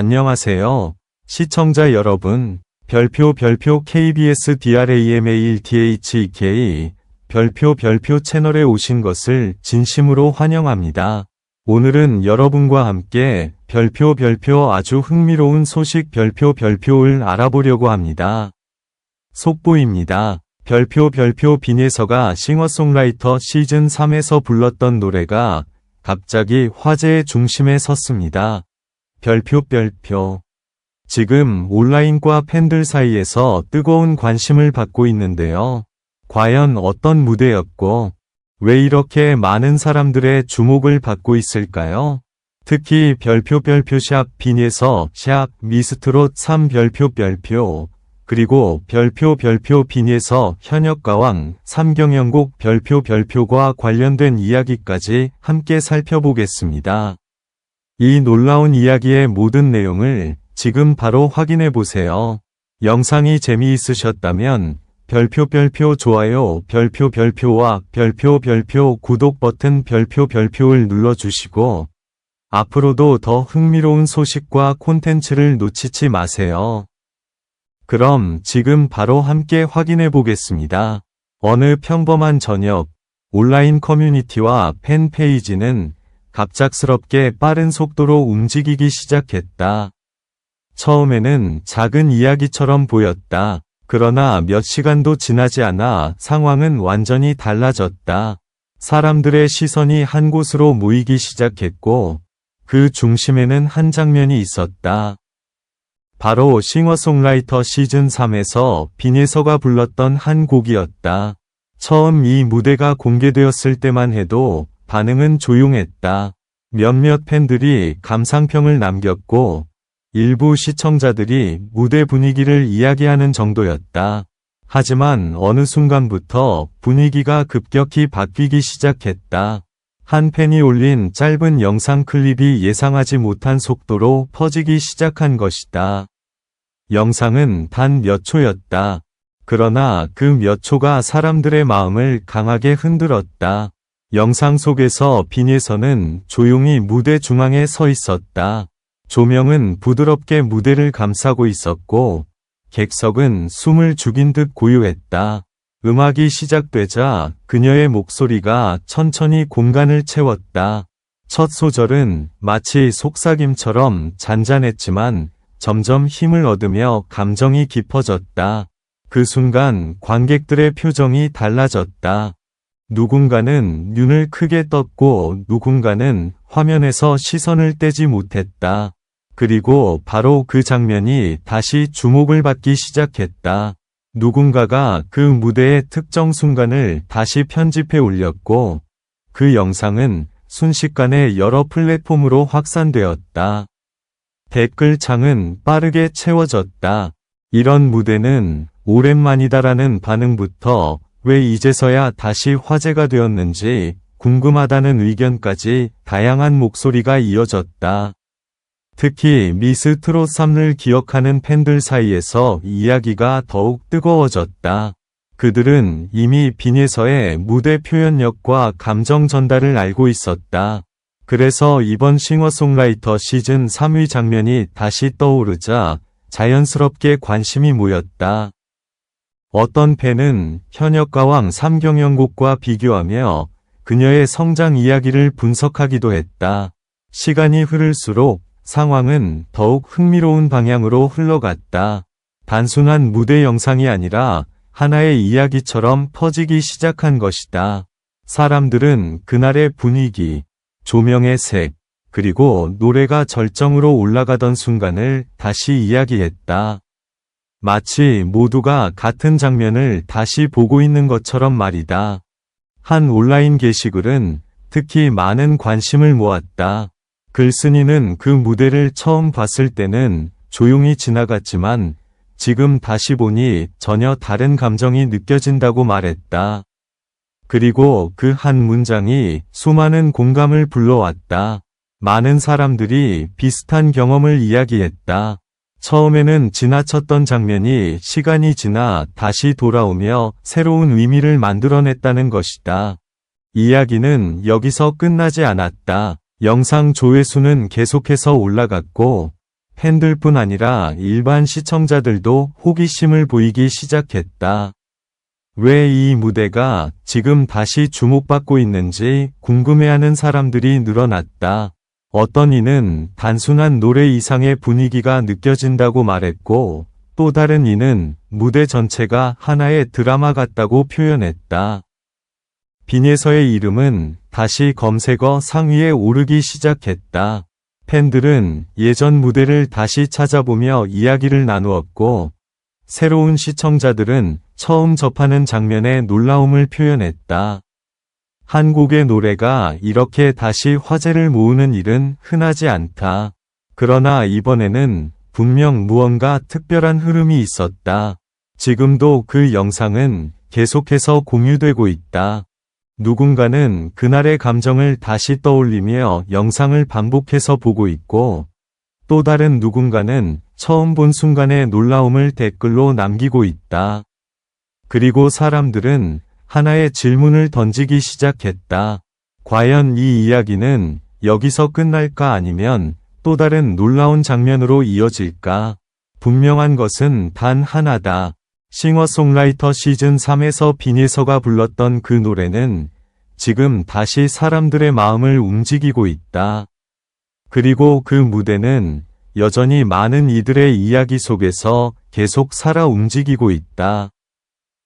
안녕하세요. 시청자 여러분. 별표 KBS DRAMALTHEK 별표 채널에 오신 것을 진심으로 환영합니다. 오늘은 여러분과 함께 별표 아주 흥미로운 소식 별표를 알아보려고 합니다. 속보입니다. 별표 빈예서가 싱어송라이터 시즌3에서 불렀던 노래가 갑자기 화제의 중심에 섰습니다. 별표 지금 온라인과 팬들 사이에서 뜨거운 관심을 받고 있는데요. 과연 어떤 무대였고 왜 이렇게 많은 사람들의 주목을 받고 있을까요? 특히 별표 샵 빈예서 샵 미스트롯 3 별표 그리고 별표 빈예서 현역가왕 3경연곡 별표과 관련된 이야기까지 함께 살펴보겠습니다. 이 놀라운 이야기의 모든 내용을 지금 바로 확인해 보세요. 영상이 재미있으셨다면 별표 좋아요 별표와 별표 구독 버튼 별표를 눌러주시고 앞으로도 더 흥미로운 소식과 콘텐츠를 놓치지 마세요. 그럼 지금 바로 함께 확인해 보겠습니다. 어느 평범한 저녁, 온라인 커뮤니티와 팬페이지는 갑작스럽게 빠른 속도로 움직이기 시작했다. 처음에는 작은 이야기처럼 보였다. 그러나 몇 시간도 지나지 않아 상황은 완전히 달라졌다. 사람들의 시선이 한 곳으로 모이기 시작했고 그 중심에는 한 장면이 있었다. 바로 싱어송라이터 시즌3에서 빈예서가 불렀던 한 곡이었다. 처음 이 무대가 공개되었을 때만 해도 반응은 조용했다. 몇몇 팬들이 감상평을 남겼고 일부 시청자들이 무대 분위기를 이야기하는 정도였다. 하지만 어느 순간부터 분위기가 급격히 바뀌기 시작했다. 한 팬이 올린 짧은 영상 클립이 예상하지 못한 속도로 퍼지기 시작한 것이다. 영상은 단 몇 초였다. 그러나 그 몇 초가 사람들의 마음을 강하게 흔들었다. 영상 속에서 빈예서는 조용히 무대 중앙에 서 있었다. 조명은 부드럽게 무대를 감싸고 있었고 객석은 숨을 죽인 듯 고요했다. 음악이 시작되자 그녀의 목소리가 천천히 공간을 채웠다. 첫 소절은 마치 속삭임처럼 잔잔했지만 점점 힘을 얻으며 감정이 깊어졌다. 그 순간 관객들의 표정이 달라졌다. 누군가는 눈을 크게 떴고 누군가는 화면에서 시선을 떼지 못했다. 그리고 바로 그 장면이 다시 주목을 받기 시작했다. 누군가가 그 무대의 특정 순간을 다시 편집해 올렸고 그 영상은 순식간에 여러 플랫폼으로 확산되었다. 댓글창은 빠르게 채워졌다. 이런 무대는 오랜만이다라는 반응부터 왜 이제서야 다시 화제가 되었는지 궁금하다는 의견까지 다양한 목소리가 이어졌다. 특히 미스 트롯 3를 기억하는 팬들 사이에서 이야기가 더욱 뜨거워졌다. 그들은 이미 빈예서의 무대 표현력과 감정 전달을 알고 있었다. 그래서 이번 싱어송라이터 시즌 3의 장면이 다시 떠오르자 자연스럽게 관심이 모였다. 어떤 팬은 현역가왕 3경연곡과 비교하며 그녀의 성장 이야기를 분석하기도 했다. 시간이 흐를수록 상황은 더욱 흥미로운 방향으로 흘러갔다. 단순한 무대 영상이 아니라 하나의 이야기처럼 퍼지기 시작한 것이다. 사람들은 그날의 분위기, 조명의 색, 그리고 노래가 절정으로 올라가던 순간을 다시 이야기했다. 마치 모두가 같은 장면을 다시 보고 있는 것처럼 말이다. 한 온라인 게시글은 특히 많은 관심을 모았다. 글쓴이는 그 무대를 처음 봤을 때는 조용히 지나갔지만 지금 다시 보니 전혀 다른 감정이 느껴진다고 말했다. 그리고 그 한 문장이 수많은 공감을 불러왔다. 많은 사람들이 비슷한 경험을 이야기했다. 처음에는 지나쳤던 장면이 시간이 지나 다시 돌아오며 새로운 의미를 만들어냈다는 것이다. 이야기는 여기서 끝나지 않았다. 영상 조회수는 계속해서 올라갔고 팬들뿐 아니라 일반 시청자들도 호기심을 보이기 시작했다. 왜 이 무대가 지금 다시 주목받고 있는지 궁금해하는 사람들이 늘어났다. 어떤 이는 단순한 노래 이상의 분위기가 느껴진다고 말했고, 또 다른 이는 무대 전체가 하나의 드라마 같다고 표현했다. 빈예서의 이름은 다시 검색어 상위에 오르기 시작했다. 팬들은 예전 무대를 다시 찾아보며 이야기를 나누었고, 새로운 시청자들은 처음 접하는 장면에 놀라움을 표현했다. 한 곡의 노래가 이렇게 다시 화제를 모으는 일은 흔하지 않다. 그러나 이번에는 분명 무언가 특별한 흐름이 있었다. 지금도 그 영상은 계속해서 공유되고 있다. 누군가는 그날의 감정을 다시 떠올리며 영상을 반복해서 보고 있고, 또 다른 누군가는 처음 본 순간의 놀라움을 댓글로 남기고 있다. 그리고 사람들은 하나의 질문을 던지기 시작했다. 과연 이 이야기는 여기서 끝날까 아니면 또 다른 놀라운 장면으로 이어질까? 분명한 것은 단 하나다. 싱어송라이터 시즌3에서 빈예서가 불렀던 그 노래는 지금 다시 사람들의 마음을 움직이고 있다. 그리고 그 무대는 여전히 많은 이들의 이야기 속에서 계속 살아 움직이고 있다.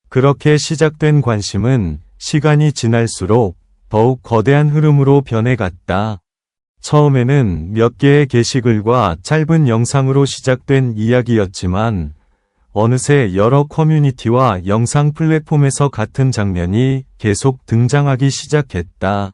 그렇게 시작된 관심은 시간이 지날수록 더욱 거대한 흐름으로 변해갔다. 처음에는 몇 개의 게시글과 짧은 영상으로 시작된 이야기였지만 어느새 여러 커뮤니티와 영상 플랫폼에서 같은 장면이 계속 등장하기 시작했다.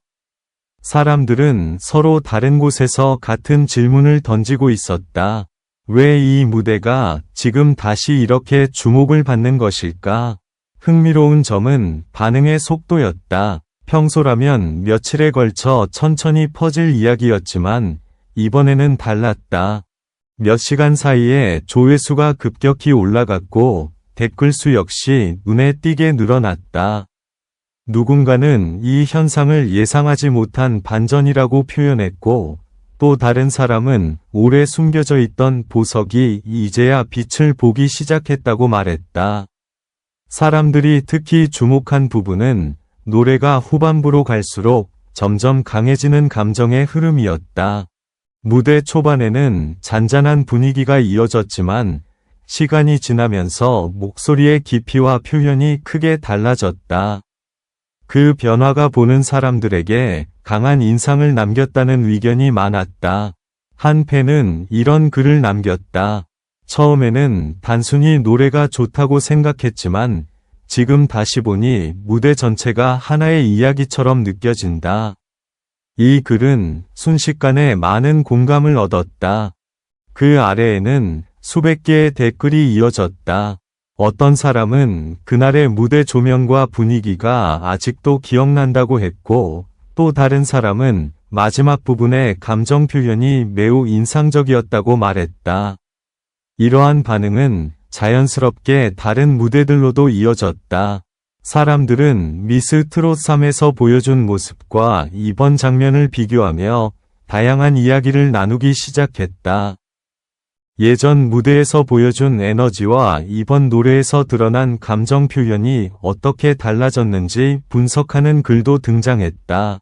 사람들은 서로 다른 곳에서 같은 질문을 던지고 있었다. 왜 이 무대가 지금 다시 이렇게 주목을 받는 것일까? 흥미로운 점은 반응의 속도였다. 평소라면 며칠에 걸쳐 천천히 퍼질 이야기였지만 이번에는 달랐다. 몇 시간 사이에 조회수가 급격히 올라갔고 댓글 수 역시 눈에 띄게 늘어났다. 누군가는 이 현상을 예상하지 못한 반전이라고 표현했고, 또 다른 사람은 오래 숨겨져 있던 보석이 이제야 빛을 보기 시작했다고 말했다. 사람들이 특히 주목한 부분은 노래가 후반부로 갈수록 점점 강해지는 감정의 흐름이었다. 무대 초반에는 잔잔한 분위기가 이어졌지만 시간이 지나면서 목소리의 깊이와 표현이 크게 달라졌다. 그 변화가 보는 사람들에게 강한 인상을 남겼다는 의견이 많았다. 한 팬은 이런 글을 남겼다. 처음에는 단순히 노래가 좋다고 생각했지만 지금 다시 보니 무대 전체가 하나의 이야기처럼 느껴진다. 이 글은 순식간에 많은 공감을 얻었다. 그 아래에는 수백 개의 댓글이 이어졌다. 어떤 사람은 그날의 무대 조명과 분위기가 아직도 기억난다고 했고, 또 다른 사람은 마지막 부분의 감정 표현이 매우 인상적이었다고 말했다. 이러한 반응은 자연스럽게 다른 무대들로도 이어졌다. 사람들은 미스 트롯 3에서 보여준 모습과 이번 장면을 비교하며 다양한 이야기를 나누기 시작했다. 예전 무대에서 보여준 에너지와 이번 노래에서 드러난 감정 표현이 어떻게 달라졌는지 분석하는 글도 등장했다.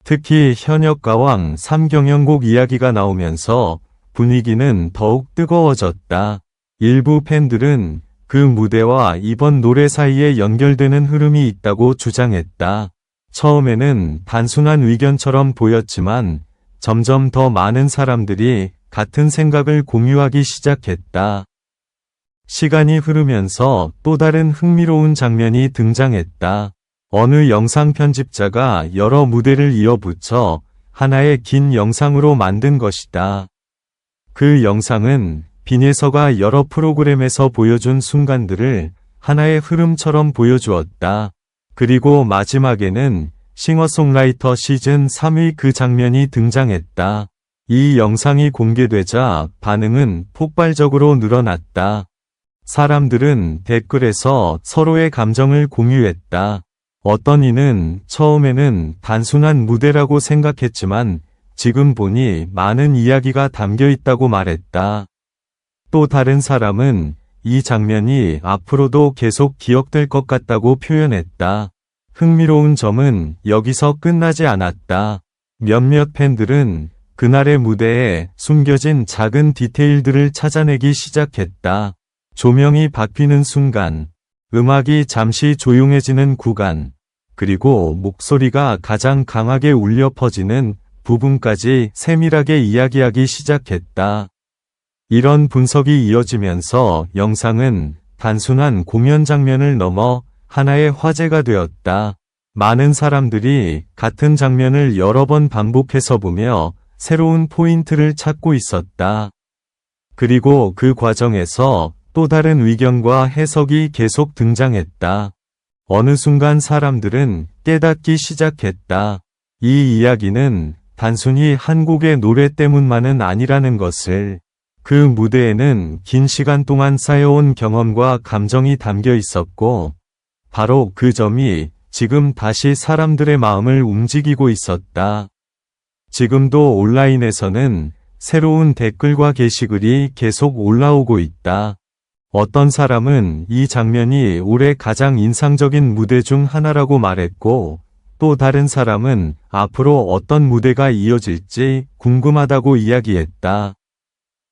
특히 현역가왕 3경연곡 이야기가 나오면서 분위기는 더욱 뜨거워졌다. 일부 팬들은 그 무대와 이번 노래 사이에 연결되는 흐름이 있다고 주장했다. 처음에는 단순한 의견처럼 보였지만 점점 더 많은 사람들이 같은 생각을 공유하기 시작했다. 시간이 흐르면서 또 다른 흥미로운 장면이 등장했다. 어느 영상 편집자가 여러 무대를 이어붙여 하나의 긴 영상으로 만든 것이다. 그 영상은 빈예서가 여러 프로그램에서 보여준 순간들을 하나의 흐름처럼 보여주었다. 그리고 마지막에는 싱어송라이터 시즌 3의 그 장면이 등장했다. 이 영상이 공개되자 반응은 폭발적으로 늘어났다. 사람들은 댓글에서 서로의 감정을 공유했다. 어떤 이는 처음에는 단순한 무대라고 생각했지만 지금 보니 많은 이야기가 담겨 있다고 말했다. 또 다른 사람은 이 장면이 앞으로도 계속 기억될 것 같다고 표현했다. 흥미로운 점은 여기서 끝나지 않았다. 몇몇 팬들은 그날의 무대에 숨겨진 작은 디테일들을 찾아내기 시작했다. 조명이 바뀌는 순간, 음악이 잠시 조용해지는 구간, 그리고 목소리가 가장 강하게 울려 퍼지는 부분까지 세밀하게 이야기하기 시작했다. 이런 분석이 이어지면서 영상은 단순한 공연 장면을 넘어 하나의 화제가 되었다. 많은 사람들이 같은 장면을 여러 번 반복해서 보며 새로운 포인트를 찾고 있었다. 그리고 그 과정에서 또 다른 의견과 해석이 계속 등장했다. 어느 순간 사람들은 깨닫기 시작했다. 이 이야기는 단순히 한 곡의 노래 때문만은 아니라는 것을. 그 무대에는 긴 시간 동안 쌓여온 경험과 감정이 담겨 있었고, 바로 그 점이 지금 다시 사람들의 마음을 움직이고 있었다. 지금도 온라인에서는 새로운 댓글과 게시글이 계속 올라오고 있다. 어떤 사람은 이 장면이 올해 가장 인상적인 무대 중 하나라고 말했고, 또 다른 사람은 앞으로 어떤 무대가 이어질지 궁금하다고 이야기했다.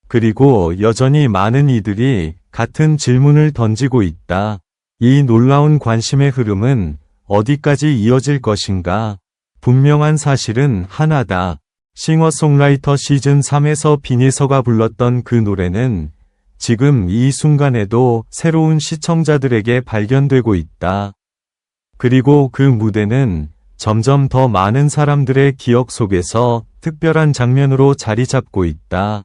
그리고 여전히 많은 이들이 같은 질문을 던지고 있다. 이 놀라운 관심의 흐름은 어디까지 이어질 것인가? 분명한 사실은 하나다. 싱어송라이터 시즌 3에서 빈이서가 불렀던 그 노래는 지금 이 순간에도 새로운 시청자들에게 발견되고 있다. 그리고 그 무대는 점점 더 많은 사람들의 기억 속에서 특별한 장면으로 자리 잡고 있다.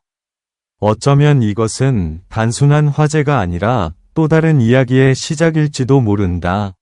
어쩌면 이것은 단순한 화제가 아니라 또 다른 이야기의 시작일지도 모른다.